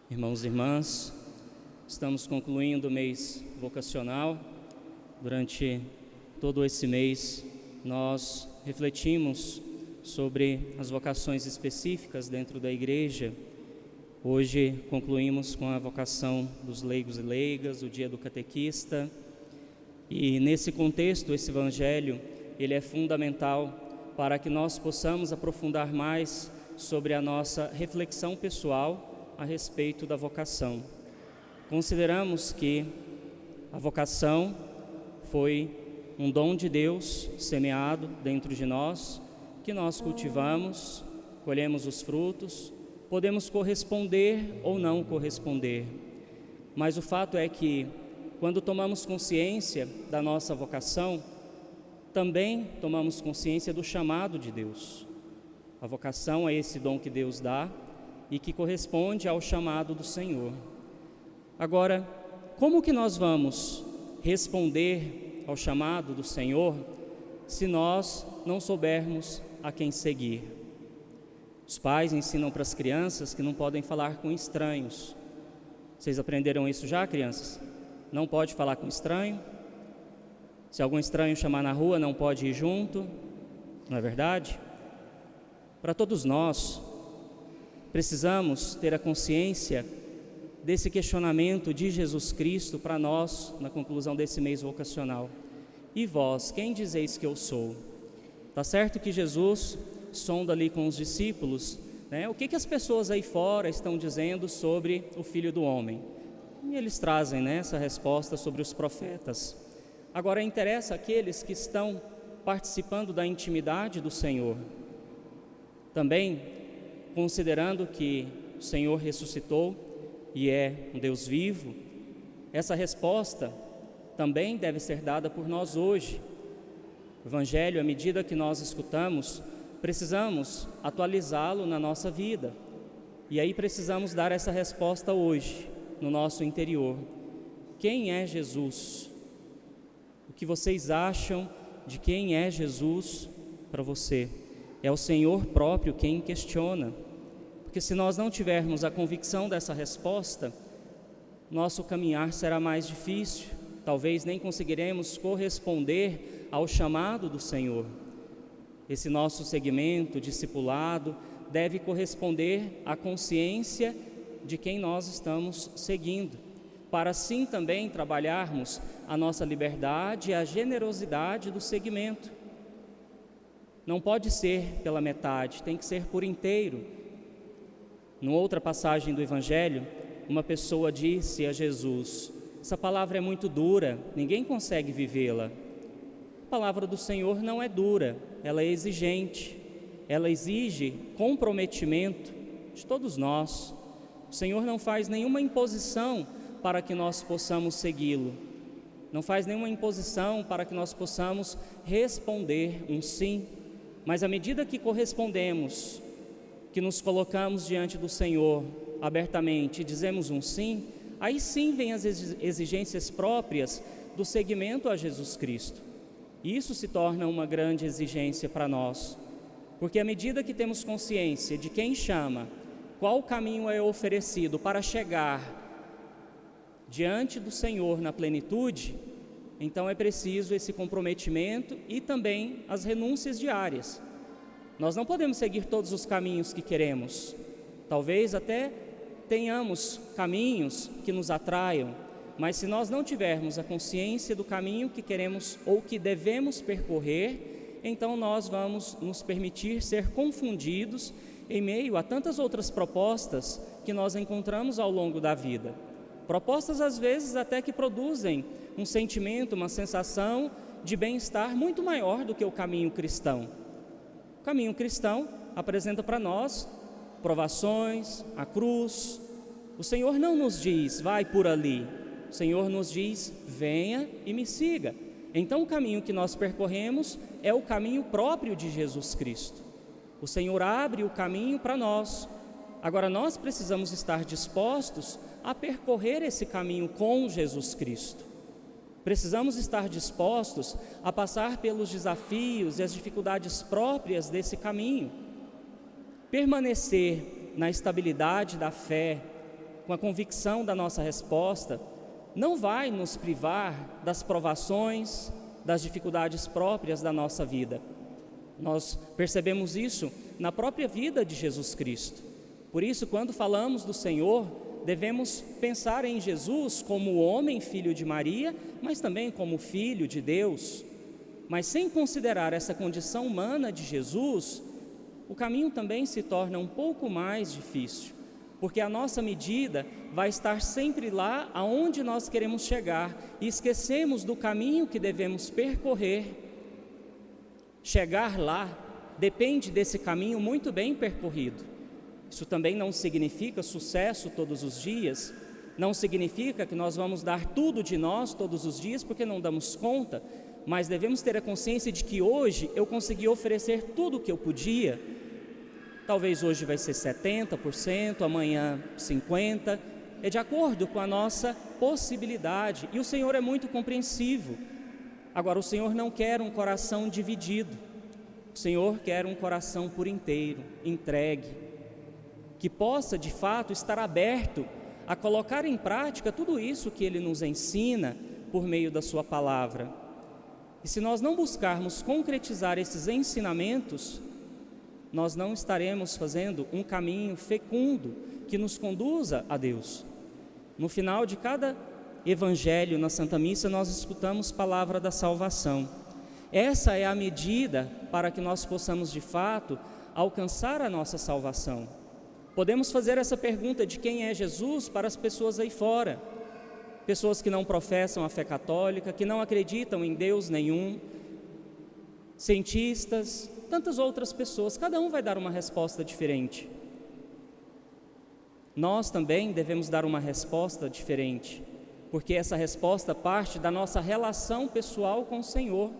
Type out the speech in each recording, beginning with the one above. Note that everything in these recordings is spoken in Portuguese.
Irmãos e irmãs, estamos concluindo o mês vocacional. Durante todo esse mês, nós refletimos sobre as vocações específicas dentro da igreja. Hoje concluímos com a vocação dos leigos e leigas, o dia do catequista. E nesse contexto, esse evangelho, ele é fundamental para que nós possamos aprofundar mais sobre a nossa reflexão pessoal a respeito da vocação. Consideramos que a vocação foi um dom de Deus semeado dentro de nós, que nós cultivamos, colhemos os frutos, podemos corresponder ou não corresponder. Mas o fato é que, quando tomamos consciência da nossa vocação, também tomamos consciência do chamado de Deus. A vocação é esse dom que Deus dá e que corresponde ao chamado do Senhor. Agora, como que nós vamos responder ao chamado do Senhor se nós não soubermos a quem seguir? Os pais ensinam para as crianças que não podem falar com estranhos. Vocês aprenderam isso já, crianças? Não pode falar com estranho. Se algum estranho chamar na rua, não pode ir junto. Não é verdade? Para todos nós, precisamos ter a consciência desse questionamento de Jesus Cristo para nós, na conclusão desse mês vocacional. E vós, quem dizeis que eu sou? Tá certo que Jesus sonda ali com os discípulos, né? O que as pessoas aí fora estão dizendo sobre o Filho do Homem? E eles trazem, né, essa resposta sobre os profetas. Agora interessa aqueles que estão participando da intimidade do Senhor. Também, considerando que o Senhor ressuscitou e é um Deus vivo, essa resposta também deve ser dada por nós hoje. O Evangelho, à medida que nós escutamos, precisamos atualizá-lo na nossa vida. E aí precisamos dar essa resposta hoje, no nosso interior. Quem é Jesus? O que vocês acham de quem é Jesus para você? É o Senhor próprio quem questiona. Porque se nós não tivermos a convicção dessa resposta, nosso caminhar será mais difícil. Talvez nem conseguiremos corresponder ao chamado do Senhor. Esse nosso segmento, discipulado, deve corresponder à consciência de quem nós estamos seguindo, para assim também trabalharmos a nossa liberdade e a generosidade do segmento. Não pode ser pela metade, tem que ser por inteiro. Numa outra passagem do Evangelho, uma pessoa disse a Jesus: essa palavra é muito dura, ninguém consegue vivê-la. A palavra do Senhor não é dura, ela é exigente, ela exige comprometimento de todos nós. O Senhor não faz nenhuma imposição para que nós possamos segui-lo, não faz nenhuma imposição para que nós possamos responder um sim, mas à medida que correspondemos, que nos colocamos diante do Senhor abertamente e dizemos um sim, aí sim vem as exigências próprias do seguimento a Jesus Cristo. E isso se torna uma grande exigência para nós, porque à medida que temos consciência de quem chama, qual caminho é oferecido para chegar diante do Senhor na plenitude, então é preciso esse comprometimento e também as renúncias diárias. Nós não podemos seguir todos os caminhos que queremos. Talvez até tenhamos caminhos que nos atraiam, mas se nós não tivermos a consciência do caminho que queremos ou que devemos percorrer, então nós vamos nos permitir ser confundidos em meio a tantas outras propostas que nós encontramos ao longo da vida. Propostas às vezes até que produzem um sentimento, uma sensação de bem-estar muito maior do que o caminho cristão. O caminho cristão apresenta para nós provações, a cruz. O Senhor não nos diz, vai por ali. O Senhor nos diz, venha e me siga. Então o caminho que nós percorremos é o caminho próprio de Jesus Cristo. O Senhor abre o caminho para nós. Agora nós precisamos estar dispostos a percorrer esse caminho com Jesus Cristo. Precisamos estar dispostos a passar pelos desafios e as dificuldades próprias desse caminho. Permanecer na estabilidade da fé, com a convicção da nossa resposta, não vai nos privar das provações, das dificuldades próprias da nossa vida. Nós percebemos isso na própria vida de Jesus Cristo. Por isso, quando falamos do Senhor, devemos pensar em Jesus como homem, filho de Maria, mas também como filho de Deus. Mas sem considerar essa condição humana de Jesus, o caminho também se torna um pouco mais difícil, porque a nossa medida vai estar sempre lá aonde nós queremos chegar e esquecemos do caminho que devemos percorrer. Chegar lá depende desse caminho muito bem percorrido. Isso também não significa sucesso todos os dias, não significa que nós vamos dar tudo de nós todos os dias, porque não damos conta, mas devemos ter a consciência de que hoje eu consegui oferecer tudo o que eu podia. Talvez hoje vai ser 70%, amanhã 50%, é de acordo com a nossa possibilidade, e o Senhor é muito compreensivo. Agora, o Senhor não quer um coração dividido, o Senhor quer um coração por inteiro, entregue, que possa de fato estar aberto a colocar em prática tudo isso que Ele nos ensina por meio da Sua palavra. E se nós não buscarmos concretizar esses ensinamentos, nós não estaremos fazendo um caminho fecundo que nos conduza a Deus. No final de cada evangelho na Santa Missa, nós escutamos palavra da salvação. Essa é a medida para que nós possamos de fato alcançar a nossa salvação. Podemos fazer essa pergunta de quem é Jesus para as pessoas aí fora, pessoas que não professam a fé católica, que não acreditam em Deus nenhum, cientistas, tantas outras pessoas, cada um vai dar uma resposta diferente. Nós também devemos dar uma resposta diferente, porque essa resposta parte da nossa relação pessoal com o Senhor.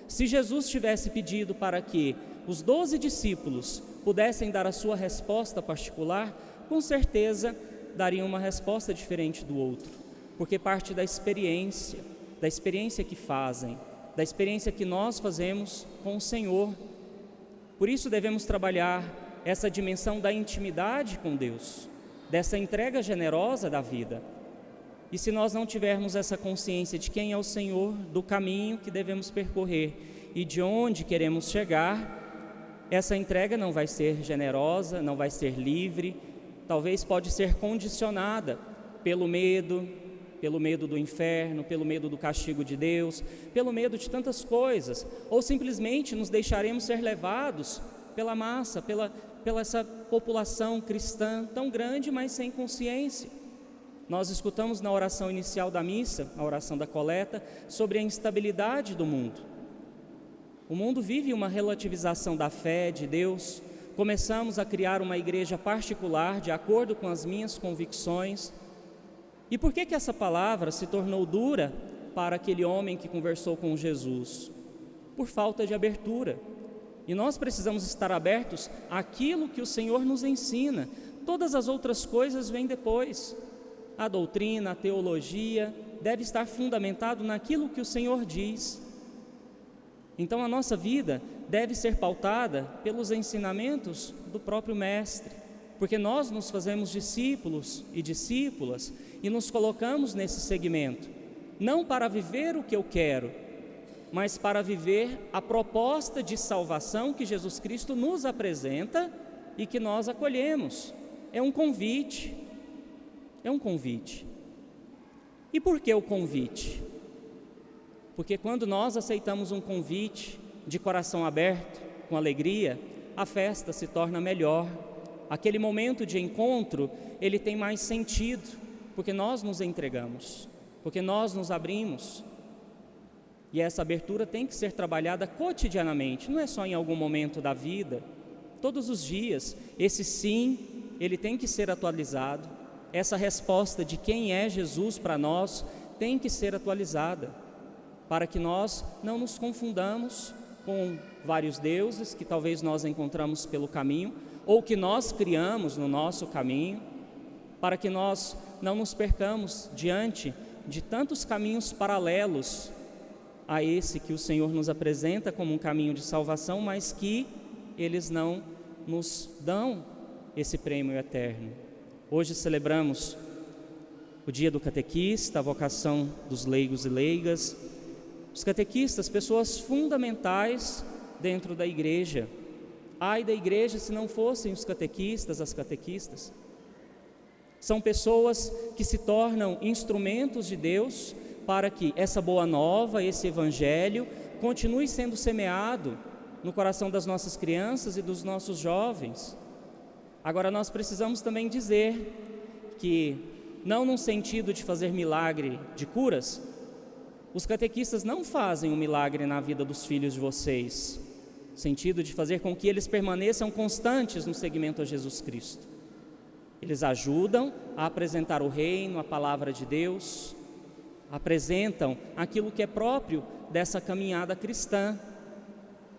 Se Jesus tivesse pedido para que os 12 discípulos pudessem dar a sua resposta particular, com certeza dariam uma resposta diferente do outro, porque parte da experiência que fazem, da experiência que nós fazemos com o Senhor. Por isso devemos trabalhar essa dimensão da intimidade com Deus, dessa entrega generosa da vida. E se nós não tivermos essa consciência de quem é o Senhor, do caminho que devemos percorrer e de onde queremos chegar, essa entrega não vai ser generosa, não vai ser livre, talvez pode ser condicionada pelo medo do inferno, pelo medo do castigo de Deus, pelo medo de tantas coisas, ou simplesmente nos deixaremos ser levados pela massa, pela essa população cristã tão grande, mas sem consciência. Nós escutamos na oração inicial da missa, a oração da coleta, sobre a instabilidade do mundo. O mundo vive uma relativização da fé de Deus. Começamos a criar uma igreja particular de acordo com as minhas convicções. E por que essa palavra se tornou dura para aquele homem que conversou com Jesus? Por falta de abertura. E nós precisamos estar abertos àquilo que o Senhor nos ensina. Todas as outras coisas vêm depois. A doutrina, a teologia deve estar fundamentado naquilo que o Senhor diz. Então a nossa vida deve ser pautada pelos ensinamentos do próprio Mestre, porque nós nos fazemos discípulos e discípulas e nos colocamos nesse segmento, não para viver o que eu quero, mas para viver a proposta de salvação que Jesus Cristo nos apresenta e que nós acolhemos. É um convite. E por que o convite? Porque quando nós aceitamos um convite de coração aberto, com alegria, a festa se torna melhor. Aquele momento de encontro, ele tem mais sentido, porque nós nos entregamos, porque nós nos abrimos. E essa abertura tem que ser trabalhada cotidianamente, não é só em algum momento da vida, todos os dias. Esse sim, ele tem que ser atualizado. Essa resposta de quem é Jesus para nós tem que ser atualizada, para que nós não nos confundamos com vários deuses que talvez nós encontramos pelo caminho, ou que nós criamos no nosso caminho, para que nós não nos percamos diante de tantos caminhos paralelos a esse que o Senhor nos apresenta como um caminho de salvação, mas que eles não nos dão esse prêmio eterno. Hoje celebramos o dia do catequista, a vocação dos leigos e leigas. Os catequistas, pessoas fundamentais dentro da igreja. Ai da igreja se não fossem os catequistas, as catequistas. São pessoas que se tornam instrumentos de Deus para que essa boa nova, esse evangelho, continue sendo semeado no coração das nossas crianças e dos nossos jovens. Agora, nós precisamos também dizer que, não num sentido de fazer milagre de curas, os catequistas não fazem um milagre na vida dos filhos de vocês, no sentido de fazer com que eles permaneçam constantes no seguimento a Jesus Cristo. Eles ajudam a apresentar o reino, a palavra de Deus, apresentam aquilo que é próprio dessa caminhada cristã.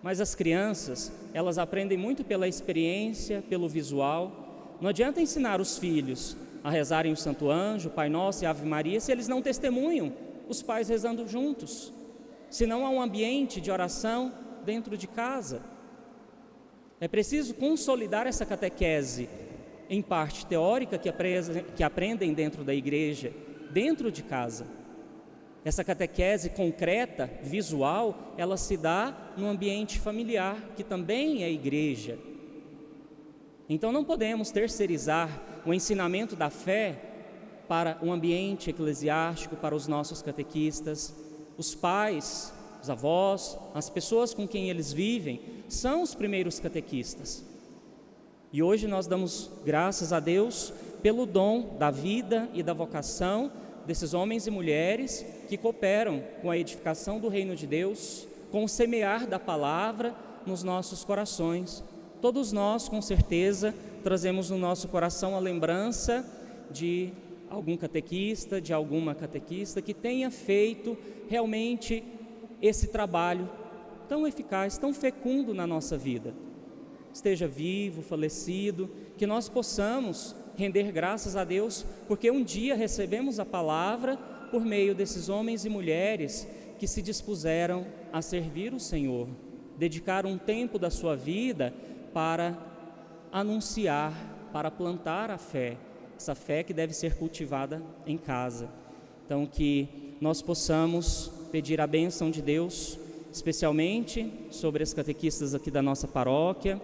Mas as crianças, elas aprendem muito pela experiência, pelo visual. Não adianta ensinar os filhos a rezarem o Santo Anjo, Pai Nosso e Ave Maria, se eles não testemunham os pais rezando juntos, se não há um ambiente de oração dentro de casa. É preciso consolidar essa catequese, em parte teórica, que aprendem dentro da igreja, dentro de casa. Essa catequese concreta, visual, ela se dá no ambiente familiar, que também é igreja. Então não podemos terceirizar o ensinamento da fé para o ambiente eclesiástico, para os nossos catequistas. Os pais, os avós, as pessoas com quem eles vivem, são os primeiros catequistas. E hoje nós damos graças a Deus pelo dom da vida e da vocação desses homens e mulheres que cooperam com a edificação do reino de Deus, com o semear da palavra nos nossos corações. Todos nós, com certeza, trazemos no nosso coração a lembrança de algum catequista, de alguma catequista que tenha feito realmente esse trabalho tão eficaz, tão fecundo na nossa vida. Esteja vivo, falecido, que nós possamos render graças a Deus, porque um dia recebemos a palavra por meio desses homens e mulheres que se dispuseram a servir o Senhor, dedicaram um tempo da sua vida para anunciar, para plantar a fé, essa fé que deve ser cultivada em casa. Então, que nós possamos pedir a bênção de Deus, especialmente sobre as catequistas aqui da nossa paróquia,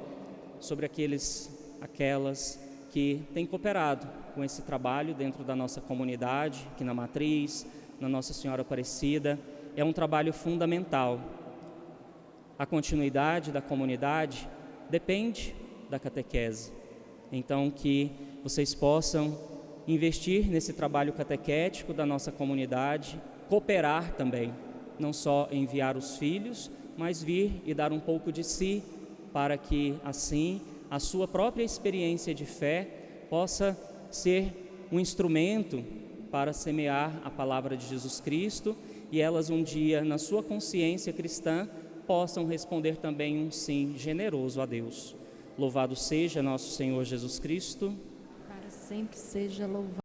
sobre aquelas que têm cooperado com esse trabalho dentro da nossa comunidade, aqui na Matriz, na Nossa Senhora Aparecida. É um trabalho fundamental. A continuidade da comunidade depende da catequese. Então, que vocês possam investir nesse trabalho catequético da nossa comunidade, cooperar também, não só enviar os filhos, mas vir e dar um pouco de si, para que assim a sua própria experiência de fé possa ser um instrumento para semear a palavra de Jesus Cristo e elas um dia, na sua consciência cristã, possam responder também um sim generoso a Deus. Louvado seja nosso Senhor Jesus Cristo. Para sempre seja louvado.